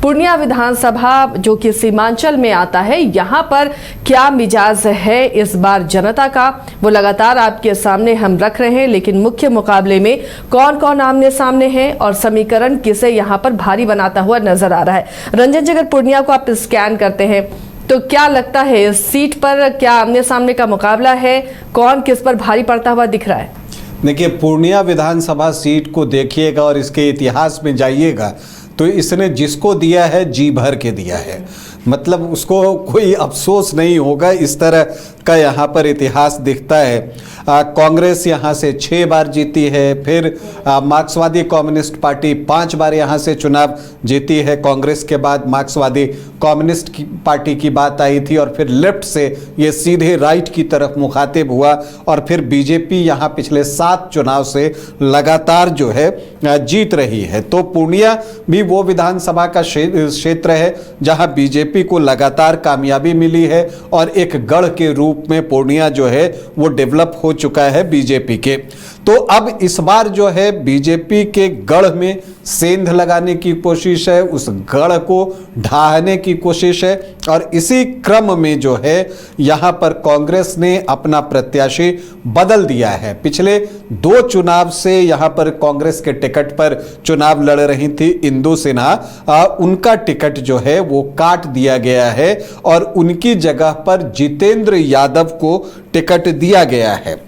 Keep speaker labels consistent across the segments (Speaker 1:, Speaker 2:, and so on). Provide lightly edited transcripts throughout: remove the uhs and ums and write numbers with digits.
Speaker 1: पूर्णिया विधानसभा जो कि सीमांचल में आता है, यहाँ पर क्या मिजाज है इस बार जनता का, वो लगातार आपके सामने हम रख रहे हैं। लेकिन मुख्य मुकाबले में कौन कौन आमने सामने हैं और समीकरण किसे यहाँ पर भारी बनाता हुआ नजर आ रहा है। रंजन जी, अगर पूर्णिया को आप स्कैन करते हैं तो क्या लगता है इस सीट पर क्या आमने सामने का मुकाबला है, कौन किस पर भारी पड़ता हुआ दिख रहा है?
Speaker 2: देखिए, पूर्णिया विधानसभा सीट को देखिएगा और इसके इतिहास में जाइएगा तो इसने जिसको दिया है जी भर के दिया है, मतलब उसको कोई अफसोस नहीं होगा। इस तरह का यहाँ पर इतिहास दिखता है। कांग्रेस यहाँ से 6 बार जीती है, फिर मार्क्सवादी कम्युनिस्ट पार्टी 5 बार यहाँ से चुनाव जीती है। कांग्रेस के बाद मार्क्सवादी कम्युनिस्ट पार्टी की बात आई थी और फिर लेफ्ट से ये सीधे राइट की तरफ मुखातिब हुआ और फिर बीजेपी यहाँ पिछले 7 चुनाव से लगातार जो है जीत रही है। तो पूर्णिया भी वो विधानसभा का क्षेत्र है जहाँ बीजेपी को लगातार कामयाबी मिली है और एक गढ़ के रूप में पूर्णिया जो है वो डेवलप हो चुका है बीजेपी के। तो अब इस बार जो है बीजेपी के गढ़ में सेंध लगाने की कोशिश है, उस गढ़ को ढाहने की कोशिश है और इसी क्रम में जो है यहाँ पर कांग्रेस ने अपना प्रत्याशी बदल दिया है। पिछले 2 चुनाव से यहाँ पर कांग्रेस के टिकट पर चुनाव लड़ रही थी इंदु सिन्हा, उनका टिकट जो है वो काट दिया गया है और उनकी जगह पर जितेंद्र यादव को टिकट दिया गया है।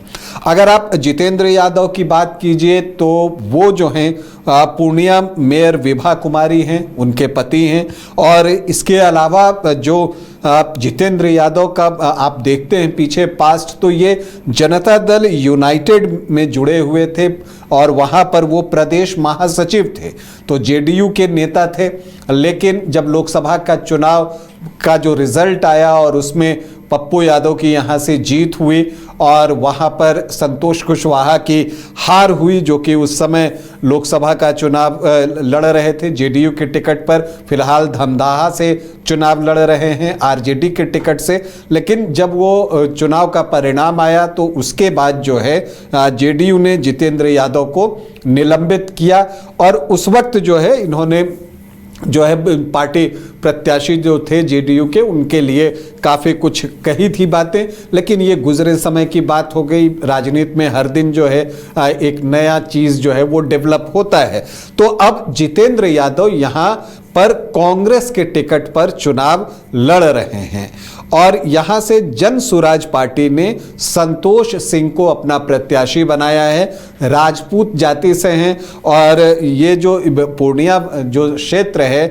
Speaker 2: अगर आप जितेंद्र यादव की बात कीजिए तो वो जो हैं पूर्णिया मेयर विभा कुमारी हैं, उनके पति हैं। और इसके अलावा जो जितेंद्र यादव का आप देखते हैं पीछे पास्ट, तो ये जनता दल यूनाइटेड में जुड़े हुए थे और वहाँ पर वो प्रदेश महासचिव थे, तो जेडीयू के नेता थे। लेकिन जब लोकसभा का चुनाव का जो रिजल्ट आया और उसमें पप्पू यादव की यहाँ से जीत हुई और वहाँ पर संतोष कुशवाहा की हार हुई, जो कि उस समय लोकसभा का चुनाव लड़ रहे थे जेडीयू के टिकट पर। फिलहाल धमदाहा से चुनाव लड़ रहे हैं आरजेडी के टिकट से। लेकिन जब वो चुनाव का परिणाम आया तो उसके बाद जो है जेडीयू ने जितेंद्र यादव को निलंबित किया और उस वक्त जो है इन्होंने जो है पार्टी प्रत्याशी जो थे जेडीयू के, उनके लिए काफ़ी कुछ कही थी बातें। लेकिन ये गुजरे समय की बात हो गई। राजनीति में हर दिन जो है एक नया चीज़ जो है वो डेवलप होता है। तो अब जितेंद्र यादव यहाँ पर कांग्रेस के टिकट पर चुनाव लड़ रहे हैं और यहाँ से जन सुराज पार्टी ने संतोष सिंह को अपना प्रत्याशी बनाया है। राजपूत जाति से हैं और ये जो पूर्णिया जो क्षेत्र है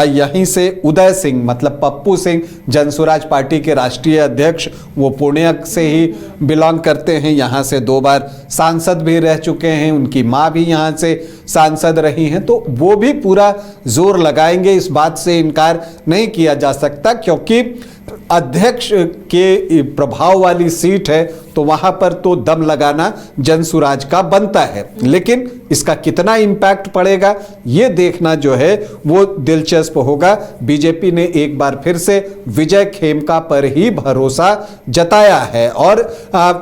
Speaker 2: यहीं से उदय सिंह मतलब पप्पू सिंह जन सुराज पार्टी के राष्ट्रीय अध्यक्ष, वो पूर्णिया से ही बिलोंग करते हैं। यहाँ से 2 बार सांसद भी रह चुके हैं, उनकी माँ भी यहाँ से सांसद रही हैं। तो वो भी पूरा जोर लगाएंगे, इस बात से इनकार नहीं किया जा सकता, क्योंकि अध्यक्ष के प्रभाव वाली सीट है तो वहां पर तो दम लगाना जनसुराज का बनता है। लेकिन इसका कितना इम्पैक्ट पड़ेगा ये देखना जो है वो दिलचस्प होगा। बीजेपी ने एक बार फिर से विजय खेमका पर ही भरोसा जताया है और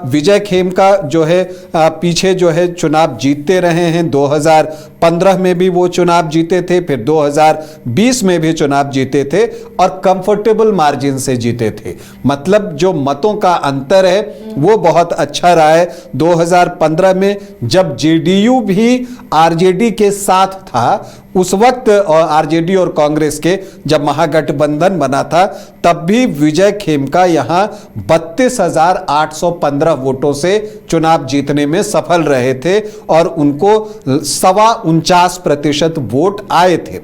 Speaker 2: विजय खेमका जो है पीछे जो है चुनाव जीतते रहे हैं। 2015 में भी वो चुनाव जीते थे, फिर 2020 में भी चुनाव जीते थे और कंफर्टेबल मार्जिन से जीते थे। मतलब जो मतों का अंतर है वो बहुत अच्छा रहा है। 2015 में जब जेडीयू भी आरजेडी के साथ था, उस वक्त आरजेडी और कांग्रेस के जब महागठबंधन बना था, तब भी विजय खेमका यहां 32,815 वोटों से चुनाव जीतने में सफल रहे थे और उनको 49% वोट आए थे।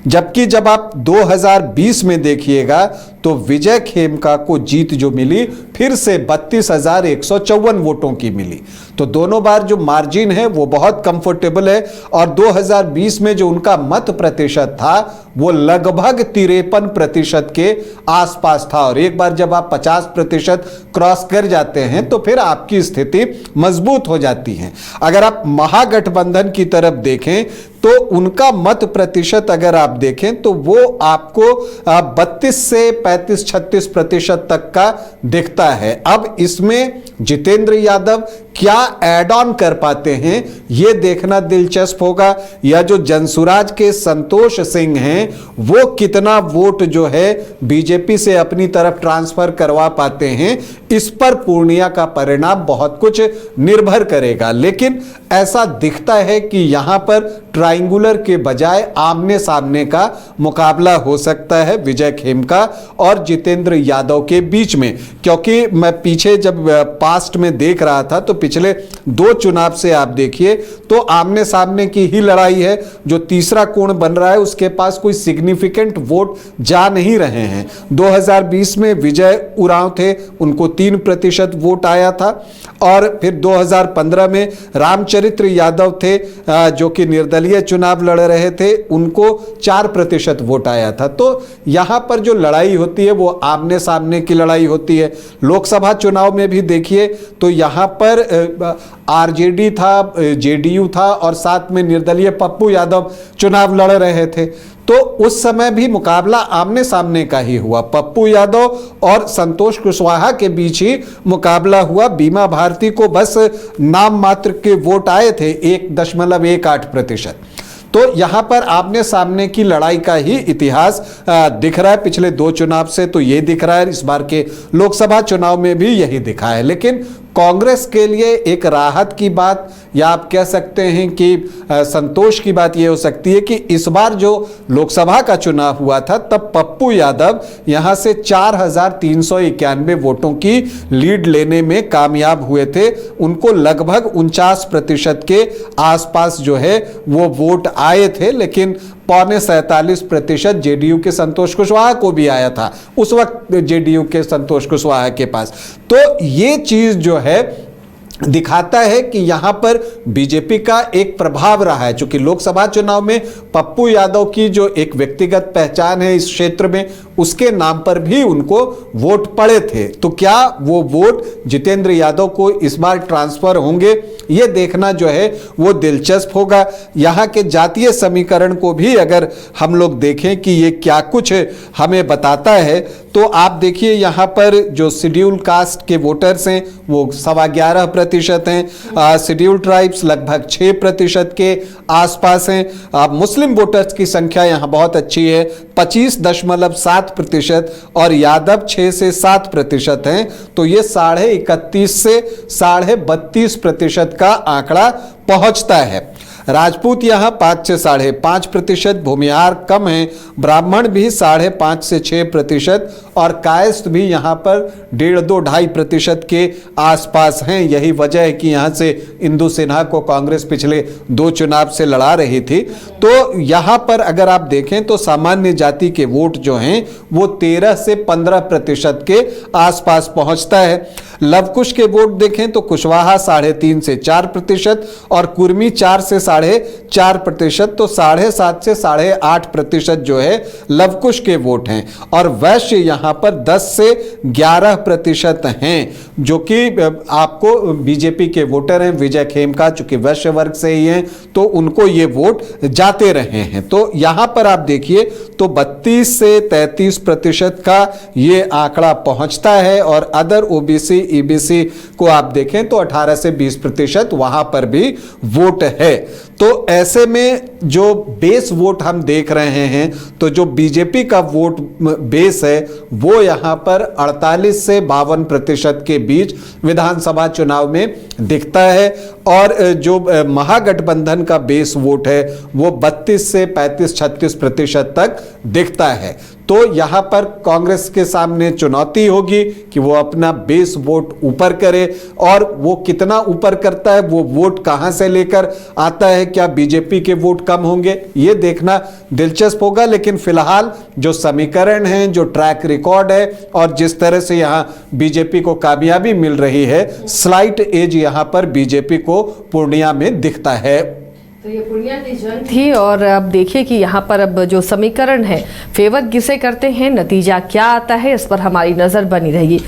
Speaker 2: जबकि जब आप 2020 में देखिएगा तो विजय खेमका को जीत जो मिली फिर से 32,154 वोटों की मिली। तो दोनों बार जो मार्जिन है वो बहुत कंफर्टेबल है और 2020 में जो उनका मत प्रतिशत था वो लगभग 53% के आसपास था और एक बार जब आप 50% क्रॉस कर जाते हैं तो फिर आपकी स्थिति मजबूत हो जाती है। अगर आप महागठबंधन की तरफ देखें तो उनका मत प्रतिशत अगर आप देखें तो वो आपको 32 से 35-36% तक का दिखता है। अब इसमें जितेंद्र यादव क्या ऐड ऑन कर पाते हैं यह देखना दिलचस्प होगा, या जो जनसुराज के संतोष सिंह हैं वो कितना वोट जो है बीजेपी से अपनी तरफ ट्रांसफर करवा पाते हैं, इस पर पूर्णिया का परिणाम बहुत कुछ निर्भर करेगा। लेकिन ऐसा दिखता है कि यहां पर ट्रायंगुलर के बजाय आमने सामने का मुकाबला हो सकता है विजय खेमका और जितेंद्र यादव के बीच में, क्योंकि मैं पीछे जब पास्ट में देख रहा था तो पिछले 2 चुनाव से आप देखिए तो आमने सामने की ही लड़ाई है। जो तीसरा कोण बन रहा है उसके पास कोई सिग्निफिकेंट वोट जा नहीं रहे हैं। 2020 में विजय उरांव थे, उनको 3% वोट आया था, और फिर 2015 में रामचरित्र यादव थे जो कि निर्दलीय चुनाव लड़ रहे थे, उनको 4% वोट आया था। तो यहां पर जो लड़ाई होती है वो आमने सामने की लड़ाई होती है। लोकसभा चुनाव में भी देखिए तो यहां पर आरजेडी था, जेडीयू था और साथ में निर्दलीय पप्पू यादव चुनाव लड़ रहे थे, तो उस समय भी मुकाबला आमने सामने का ही हुआ। पप्पू यादव और संतोष कुशवाहा के बीच ही मुकाबला हुआ। बीमा भारती को बस नाम मात्र के वोट आए थे, 1.18%। तो यहां पर आमने सामने की लड़ाई का ही इतिहास दिख रहा है। पिछले 2 चुनाव से तो ये दिख रहा है, इस बार के लोकसभा चुनाव में भी यही दिखा है। लेकिन कांग्रेस के लिए एक राहत की बात, या आप कह सकते हैं कि संतोष की बात यह हो सकती है कि इस बार जो लोकसभा का चुनाव हुआ था तब पप्पू यादव यहां से 4,391 वोटों की लीड लेने में कामयाब हुए थे। उनको लगभग 49% के आसपास जो है वो वोट आए थे, लेकिन 47.47% जेडीयू के संतोष कुशवाहा को भी आया था उस वक्त जेडीयू के संतोष कुशवाहा के पास। तो ये चीज जो है दिखाता है कि यहां पर बीजेपी का एक प्रभाव रहा है। चूंकि लोकसभा चुनाव में पप्पू यादव की जो एक व्यक्तिगत पहचान है इस क्षेत्र में, उसके नाम पर भी उनको वोट पड़े थे, तो क्या वो वोट जितेंद्र यादव को इस बार ट्रांसफर होंगे, ये देखना जो है वो दिलचस्प होगा। यहां के जातीय समीकरण को भी अगर हम लोग देखें कि ये क्या कुछ हमें बताता है, तो आप देखिए यहां पर जो शेड्यूल कास्ट के वोटर्स हैं वो 11.25% हैं, शेड्यूल ट्राइब्स लगभग 6% के आसपास हैं। मुस्लिम वोटर्स की संख्या यहां बहुत अच्छी है, 25.7%, और यादव 6 से 7% हैं। तो ये 31.5 से 32.5% का आंकड़ा पहुंचता है। राजपूत यहां 5 से 5.5%, भूमिहार कम है, ब्राह्मण भी 5.5 से 6%, और कायस्थ भी यहां पर 1.5-2.5% के आसपास हैं। यही वजह है कि यहां से इंदु सिन्हा को कांग्रेस पिछले 2 चुनाव से लड़ा रही थी। तो यहां पर अगर आप देखें तो सामान्य जाति के वोट जो हैं वो 13 से 15% के आसपास पहुंचता है। लवकुश के वोट देखें तो कुशवाहा 3.5 से 4% और कुर्मी 4 से 4.5%, तो 7.5 से 8.5% जो है लवकुश के वोट हैं, और वैश्य यहां पर 10 से 11% हैं, जो कि आपको बीजेपी के वोटर हैं। विजय खेमका चूंकि वैश्य वर्ग से ही हैं तो उनको ये वोट जाते रहे हैं। तो यहां पर आप देखिए तो 32 से 33% का ये आंकड़ा पहुंचता है, और अदर ओबीसी ईबीसी को आप देखें तो 18 से 20% वहां पर भी वोट है। तो ऐसे में जो बेस वोट हम देख रहे हैं, तो जो बीजेपी का वोट बेस है वो यहां पर 48 से 52% के बीच विधानसभा चुनाव में दिखता है, और जो महागठबंधन का बेस वोट है वो 32 से 35-36% तक दिखता है। तो यहां पर कांग्रेस के सामने चुनौती होगी कि वो अपना बेस वोट ऊपर करे, और वो कितना ऊपर करता है, वो वोट कहां से लेकर आता है, क्या बीजेपी के वोट कम होंगे, ये देखना दिलचस्प होगा। लेकिन फिलहाल जो समीकरण हैं, जो ट्रैक रिकॉर्ड है, और जिस तरह से यहां बीजेपी को कामयाबी मिल रही है, स्लाइट एज यहां पर बीजेपी को पूर्णिया में दिखता है।
Speaker 1: तो ये पूर्णिया की जंग थी, और अब देखिए कि यहाँ पर अब जो समीकरण है फेवर किसे करते हैं, नतीजा क्या आता है, इस पर हमारी नजर बनी रहेगी।